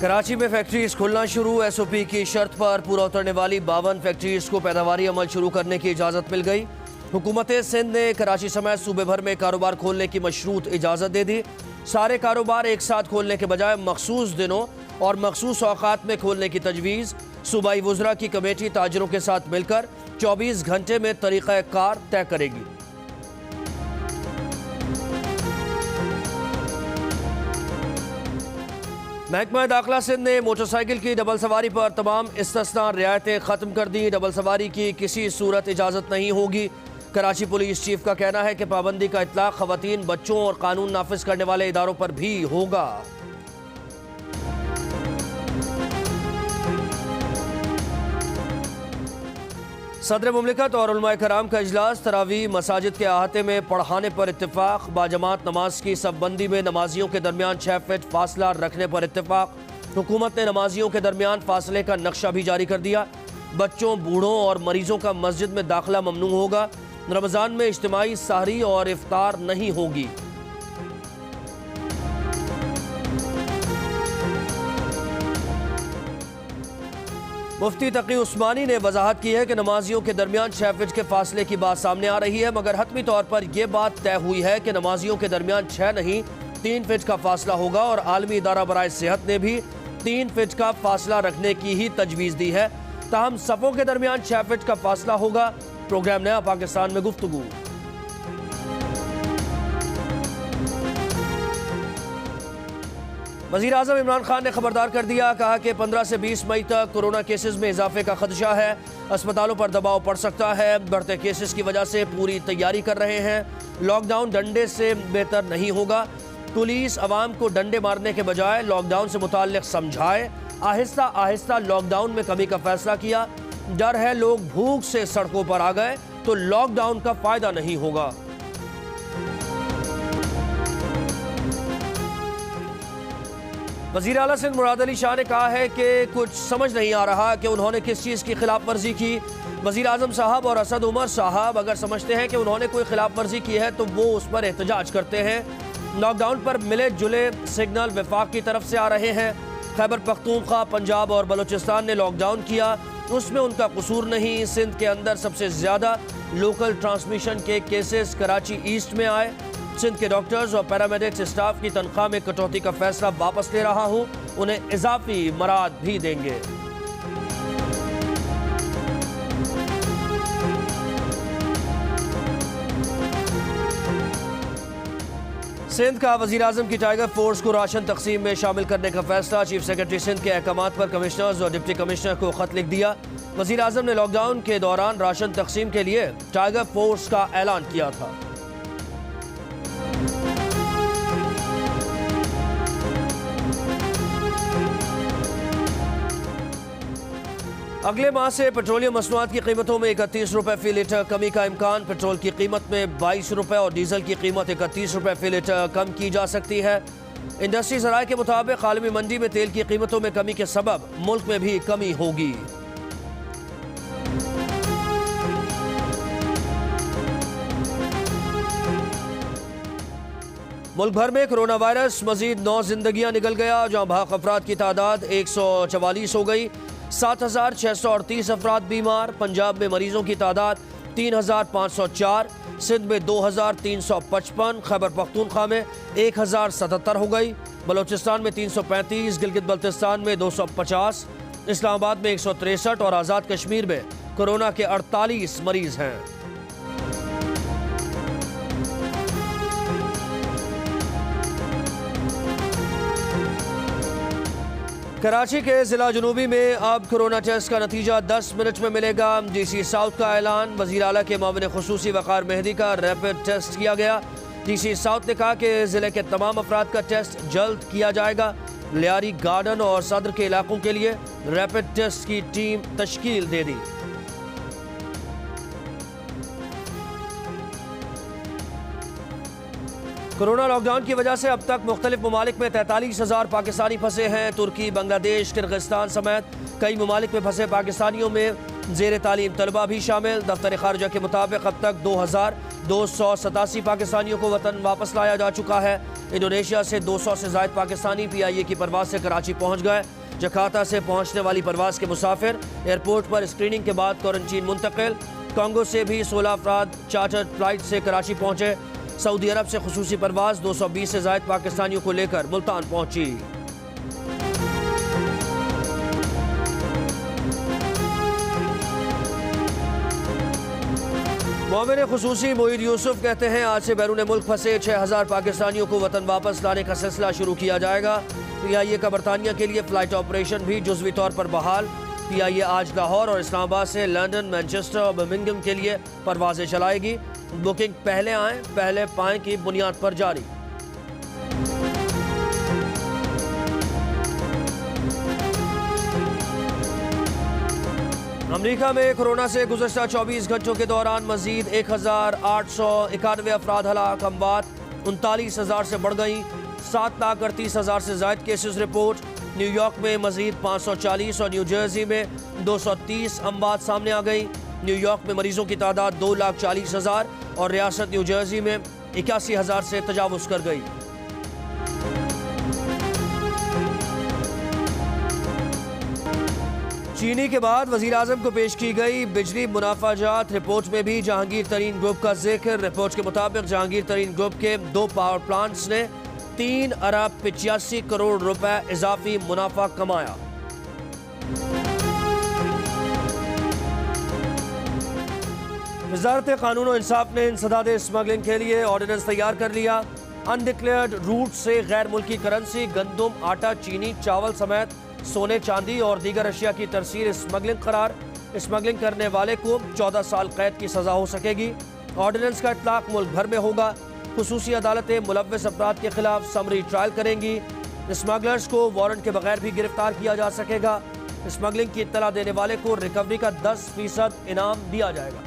कराची में फैक्ट्रीज खुलना शुरू। एसओपी की शर्त पर पूरा उतरने वाली 52 फैक्ट्रीज को पैदावारी अमल शुरू करने की इजाज़त मिल गई। हुकूमत सिंध ने कराची समेत सूबे भर में कारोबार खोलने की मशरूत इजाज़त दे दी। सारे कारोबार एक साथ खोलने के बजाय मखसूस दिनों और मखसूस औकात में खोलने की तजवीज़। सूबाई वुज़रा की कमेटी ताजरों के साथ मिलकर 24 घंटे में तरीक़ा कार तय करेगी। महकमा दाखिला सिंध ने मोटरसाइकिल की डबल सवारी पर तमाम इस्तिस्ना रियायतें ख़त्म कर दी। डबल सवारी की किसी सूरत इजाज़त नहीं होगी। कराची पुलिस चीफ का कहना है कि पाबंदी का इतलाक़ ख़वातीन, बच्चों और कानून नाफिज करने वाले इदारों पर भी होगा। सदर मुमलिकत और उलमाए कराम का इजलास। तरावी मसाजिद के अहाते में पढ़ाने पर इत्तेफाक। बाजमात नमाज की सबबंदी में नमाजियों के दरमियान 6 फीट फासला रखने पर इत्तेफाक। हुकूमत ने नमाजियों के दरमियान फासले का नक्शा भी जारी कर दिया। बच्चों, बूढ़ों और मरीजों का मस्जिद में दाखिला ममनू होगा। रमज़ान में इज्तिमाई सहरी और इफ्तार नहीं होगी। मुफ्ती तकी उस्मानी ने वजाहत की है कि नमाजियों के दरमियान 6 फीट के फासले की बात सामने आ रही है, मगर हतमी तौर पर यह बात तय हुई है कि नमाजियों के दरमियान 6 नहीं 3 फीट का फासला होगा। और आलमी इदारा बराए सेहत ने भी 3 फीट का फासला रखने की ही तजवीज़ दी है। ताहम सफ़ों के दरमियान 6 फीट का फासला होगा। प्रोग्राम नया पाकिस्तान में गुफ्तगू। वज़ीर आज़म इमरान खान ने खबरदार कर दिया, कहा कि 15 से 20 मई तक कोरोना केसेस में इजाफे का खदशा है। अस्पतालों पर दबाव पड़ सकता है। बढ़ते केसेस की वजह से पूरी तैयारी कर रहे हैं। लॉकडाउन डंडे से बेहतर नहीं होगा। पुलिस अवाम को डंडे मारने के बजाय लॉकडाउन से मुताल्लिक समझाए। आहिस्ता आहिस्ता लॉकडाउन में कमी का फैसला किया। डर है लोग भूख से सड़कों पर आ गए तो लॉकडाउन का फायदा नहीं होगा। वज़ीर आला सिंध मुराद अली शाह ने कहा है कि कुछ समझ नहीं आ रहा कि उन्होंने किस चीज़ की खिलाफ वर्जी की। वज़ीर आज़म साहब और असद उमर साहब अगर समझते हैं कि उन्होंने कोई खिलाफ वर्जी की है तो वो उस पर एहतजाज करते हैं। लॉकडाउन पर मिले जुले सिग्नल वफाक की तरफ से आ रहे हैं। खैबर पख्तूनख्वा, पंजाब और बलूचिस्तान ने लॉकडाउन किया, उसमें उनका कसूर नहीं। सिंध के अंदर सबसे ज़्यादा लोकल ट्रांसमिशन के केसेस कराची ईस्ट में आए। सिंध के डॉक्टर्स और पैरामेडिक्स स्टाफ की तनख्वाह में कटौती का फैसला वापस ले रहा हूं, उन्हें इजाफी मराद भी देंगे। सिंध का वज़ीर आज़म की टाइगर फोर्स को राशन तकसीम में शामिल करने का फैसला। चीफ सेक्रेटरी सिंध के अहकामात पर कमिश्नर्स और डिप्टी कमिश्नर को खत लिख दिया। वज़ीर आज़म ने लॉकडाउन के दौरान राशन तकसीम के लिए टाइगर फोर्स का ऐलान किया था। अगले माह से पेट्रोलियम मसनूआत की कीमतों में 31 रुपये फी लीटर कमी का इम्कान। पेट्रोल की कीमत में 22 रुपये और डीजल की कीमत 31 रुपये फी लीटर कम की जा सकती है। इंडस्ट्री ज़राए के मुताबिक आलमी मंडी में तेल की कीमतों में कमी के सबब मुल्क में भी कमी होगी। मुल्क भर में कोरोना वायरस मजीद 9 जिंदगियां निकल गया, जहां भाग अफराद की तादाद 144 हो गई। 7,638 अफराद बीमार। पंजाब में मरीजों की तादाद 3,504, सिंध में 2,355, खैबर पख्तूनख्वा में 1,077 हो गई, बलूचिस्तान में 335, गिलगित बल्तिस्तान में 250, इस्लामाबाद में 163 और आज़ाद कश्मीर में कोरोना के 48 मरीज हैं। कराची के जिला जनूबी में अब कोरोना टेस्ट का नतीजा 10 मिनट में मिलेगा। डीसी साउथ का ऐलान। वज़ीर आला के मामले खुसूसी वक़ार मेहदी का रैपिड टेस्ट किया गया। डीसी साउथ ने कहा कि ज़िले के तमाम अफराद का टेस्ट जल्द किया जाएगा। लियारी गार्डन और सदर के इलाकों के लिए रैपिड टेस्ट की टीम तश्कील दे दी। कोरोना लॉकडाउन की वजह से अब तक मुख्तलिफ ममालिक में 43,000 पाकिस्तानी फंसे हैं। तुर्की, बांग्लादेश, किर्गिस्तान समेत कई ममालिक में फंसे पाकिस्तानियों में ज़ेर तालीम तलबा भी शामिल। दफ्तर खारजा के मुताबिक अब तक 2,287 पाकिस्तानियों को वतन वापस लाया जा चुका है। इंडोनेशिया से 200 से ज़ायद पाकिस्तानी PIA की परवाज से कराची पहुँच गए। जकार्ता से पहुँचने वाली परवाज के मुसाफिर एयरपोर्ट पर स्क्रीनिंग के बाद क्वारंटीन मुंतकिल। कांगो से भी 16 अफराद चार्टर्ड फ्लाइट से कराची पहुँचे। सऊदी अरब से खुसूसी परवाज 220 से ज़ायद पाकिस्तानियों को लेकर मुल्तान पहुंची। मोमिन खुसूसी मोईद यूसुफ कहते हैं आज से बैरून मुल्क फंसे 6,000 पाकिस्तानियों को वतन वापस लाने का सिलसिला शुरू किया जाएगा। PIA का बरतानिया के लिए फ्लाइट ऑपरेशन भी जुज़वी तौर पर बहाल। PIA आज लाहौर और इस्लामाबाद से लंदन, मैनचेस्टर और बर्मिंघम के लिए परवाजें चलाएगी। बुकिंग पहले आएँ पहले पाएँ की बुनियाद पर जारी। अमेरिका में कोरोना से गुज़श्ता 24 घंटों के दौरान मजीद 1,891 अफराद हलाक। अमवात 39,000 से बढ़ गई। 7,38,000 से ज़ायद केसेस रिपोर्ट। न्यूयॉर्क में मजीद 540 और न्यू जर्सी में 230 अमवात सामने आ गई। न्यूयॉर्क में मरीजों की तादाद 2,40,000 और रियासत न्यू जर्सी में 81,000 से तजावुज़ कर गई। चीनी के बाद वज़ीर आज़म को पेश की गई बिजली मुनाफाजात रिपोर्ट में भी जहांगीर तरीन ग्रुप का जिक्र। रिपोर्ट के मुताबिक जहांगीर तरीन ग्रुप के 2 पावर प्लांट्स ने 3 अरब 85 करोड़ रुपए इजाफी मुनाफा कमाया। वज़ारत कानून और इंसाफ ने इंसदाद स्मगलिंग के लिए ऑर्डिनेंस तैयार कर लिया। अनडिक्लेयर्ड रूट से गैर मुल्की करेंसी, गंदम, आटा, चीनी, चावल समेत सोने, चांदी और दीगर अशिया की तरसील स्मगलिंग करार। स्मगलिंग करने वाले को 14 साल कैद की सजा हो सकेगी। ऑर्डिनेंस का इतलाक मुल्क भर में होगा। खुसूसी अदालतें मुलव्वस अफराद के खिलाफ समरी ट्रायल करेंगी। स्मगलर्स को वारंट के बगैर भी गिरफ्तार किया जा सकेगा। स्मगलिंग की इत्तला देने वाले को रिकवरी का 10% इनाम दिया जाएगा।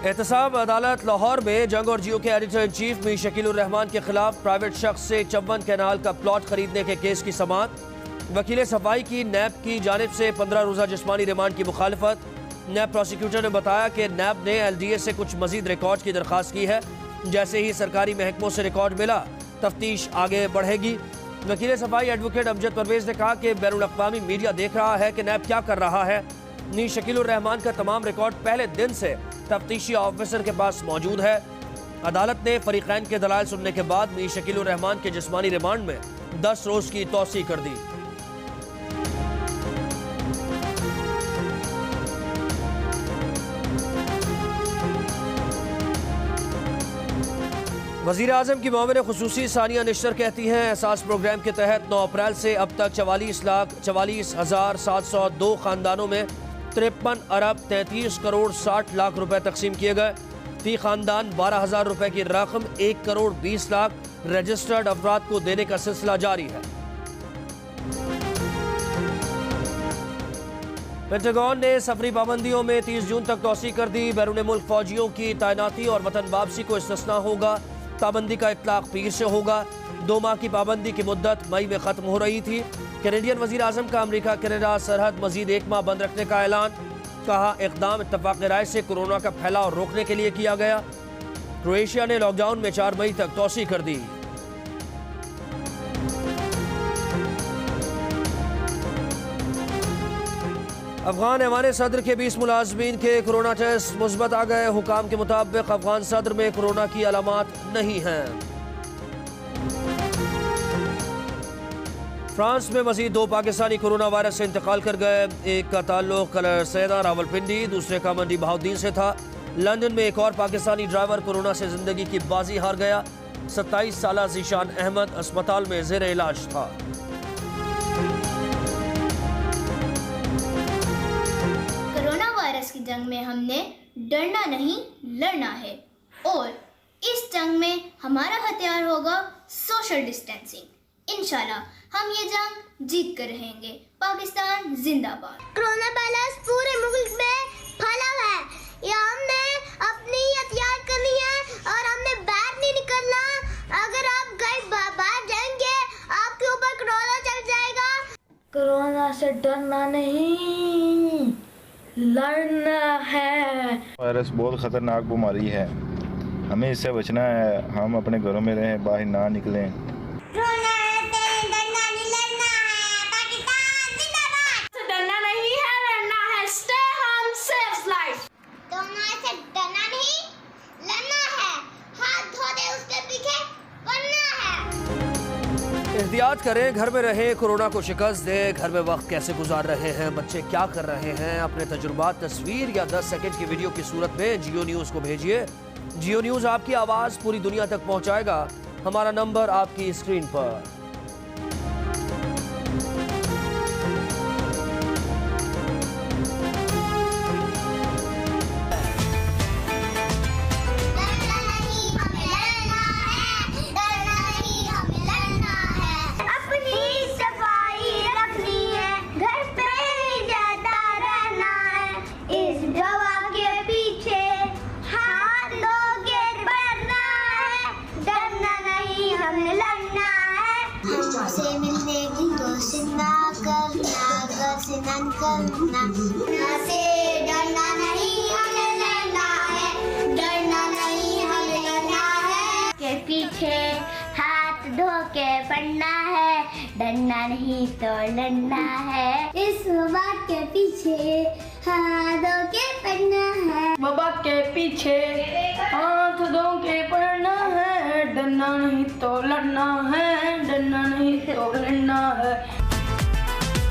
एहतसाब अदालत लाहौर में जंग और जियो के editor in chief Mir Shakeel उर रहमान के खिलाफ प्राइवेट शख्स से चंबन कैनाल का प्लॉट खरीदने के केस की समाअत। वकील सफाई की नैब की जानिब से 15 रोज़ा जिस्मानी रिमांड की मुखालफत। नैब प्रोसिक्यूटर ने बताया कि नैब ने LDA से कुछ मजीद रिकॉर्ड की दरख्वास्त की है। जैसे ही सरकारी महकमों से रिकॉर्ड मिला तफ्तीश आगे बढ़ेगी। वकील सफाई एडवोकेट अमजद परवेज ने कहा कि बैरून अक़वामी मीडिया देख रहा है कि नैब क्या कर रहा है। मीर शकील उर रहमान का तमाम रिकॉर्ड पहले दिन से तफ्तीशी ऑफिसर के पास मौजूद है। अदालत ने फरीकैन के दलाल सुनने के बाद मीर शकील उर रहमान के जिस्मानी रिमांड में 10 रोज की तौसी कर दी। वज़ीर आज़म की मामले खुसूसी सानिया निश्तर कहती हैं एहसास प्रोग्राम के तहत 9 अप्रैल से अब तक 44,44,702 खानदानों में 53 अरब 33 करोड़ 60 लाख रुपए तकसीम किए गए। फी खानदान 12,000 रुपए की रकम 1 करोड़ 20 लाख रजिस्टर्ड अफराद को देने का सिलसिला जारी है। पेंटागन ने सफरी पाबंदियों में 30 जून तक तौसी कर दी। बैरून मुल्क फौजियों की तैनाती और वतन वापसी को इस्तिस्ना होगा। पाबंदी का इतलाक पीर से होगा। 2 माह की पाबंदी की मुद्दत मई में खत्म हो रही थी। कैनेडियन वज़ीर आज़म का अमेरिका कनाडा सरहद मजीद 1 माह बंद रखने का ऐलान। कहा इक़दाम इत्तफ़ाक़ राय से कोरोना का फैलाव रोकने के लिए किया गया। क्रोएशिया ने लॉकडाउन में 4 मई तक तौसी कर दी। अफगान ऐवान सदर के 20 मुलाजमीन के कोरोना टेस्ट मुस्बत आ गए। हुकाम के मुताबिक अफगान सदर में कोरोना की अलामात नहीं हैं। फ्रांस में मजीद 2 पाकिस्तानी कोरोना वायरस से इंतकाल कर गए। एक का ताल्लुक कलर सैदा रावलपिंडी, दूसरे का मंडी बहाउद्दीन से था। लंदन में एक और पाकिस्तानी ड्राइवर कोरोना से जिंदगी की बाजी हार गया। 27 साल ज़ीशान अहमद अस्पताल में ज़ेर इलाज था। कोरोना वायरस की जंग में हमने डरना नहीं, लड़ना है और इस जंग में हमारा हथियार होगा सोशल डिस्टेंसिंग। इंशाल्लाह हम ये जंग जीत कर रहेंगे। पाकिस्तान जिंदाबाद। कोरोना वायरस पूरे मुल्क में फैला है, ये हमने अपनी एहतियात करनी है और हमने बाहर नहीं निकलना। अगर आप कहीं बाहर जाएंगे आपके ऊपर कोरोना चल जाएगा। कोरोना से डरना नहीं, लड़ना है। वायरस बहुत खतरनाक बीमारी है, हमें इससे बचना है। हम अपने घरों में रहें, बाहर ना निकलें। एहतियात करें, घर में रहें, कोरोना को शिकस्त दें। घर में वक्त कैसे गुजार रहे हैं, बच्चे क्या कर रहे हैं, अपने तजुर्बात तस्वीर या 10 सेकंड की वीडियो की सूरत में जियो न्यूज़ को भेजिए। जियो न्यूज़ आपकी आवाज़ पूरी दुनिया तक पहुंचाएगा। हमारा नंबर आपकी स्क्रीन पर। से मिलने की दोस्त ना करना, से डरना नहीं हमें लड़ना है, डरना नहीं हमें लड़ना है। के पीछे हाथ धो के पढ़ना है, डरना नहीं तो लड़ना है। इस वबा के पीछे हाथ धो के पढ़ना है, वबा के पीछे हाथ धो के पढ़ना है, डरना नहीं तो लड़ना है, डरना नहीं तो लड़ना है।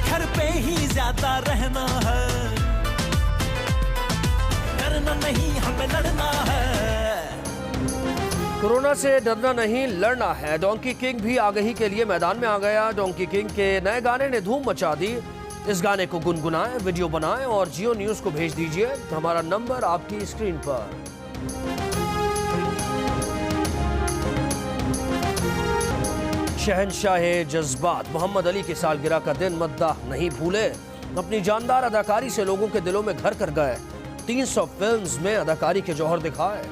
घर पे ही ज्यादा रहना है, डरना नहीं हमें लड़ना है। कोरोना से डरना नहीं, लड़ना है। डोंकी किंग भी आगही के लिए मैदान में आ गया। डोंकी किंग के नए गाने ने धूम मचा दी। इस गाने को गुनगुनाएं, वीडियो बनाएं और जियो न्यूज़ को भेज दीजिए। हमारा नंबर आपकी स्क्रीन पर। शहंशाह जज्बात मोहम्मद अली की सालगिरह का दिन मद्दाह नहीं भूले। अपनी जानदार अदाकारी से लोगों के दिलों में घर कर गए। 300 फिल्म्स में अदाकारी के जौहर दिखाए।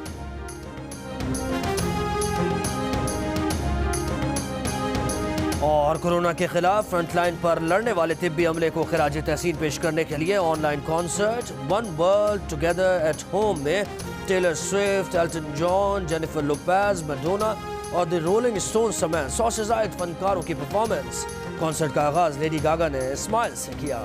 और कोरोना के खिलाफ फ्रंटलाइन पर लड़ने वाले तिब्बी अमले को खिराज तहसीन पेश करने के लिए online concert One World Together at Home में Taylor Swift, Elton John, Jennifer Lopez, Madonna और द रोलिंग स्टोन समेत 100 से ज्यादा फनकारों की परफॉर्मेंस। कॉन्सर्ट का आगाज लेडी गागा ने स्माइल से किया।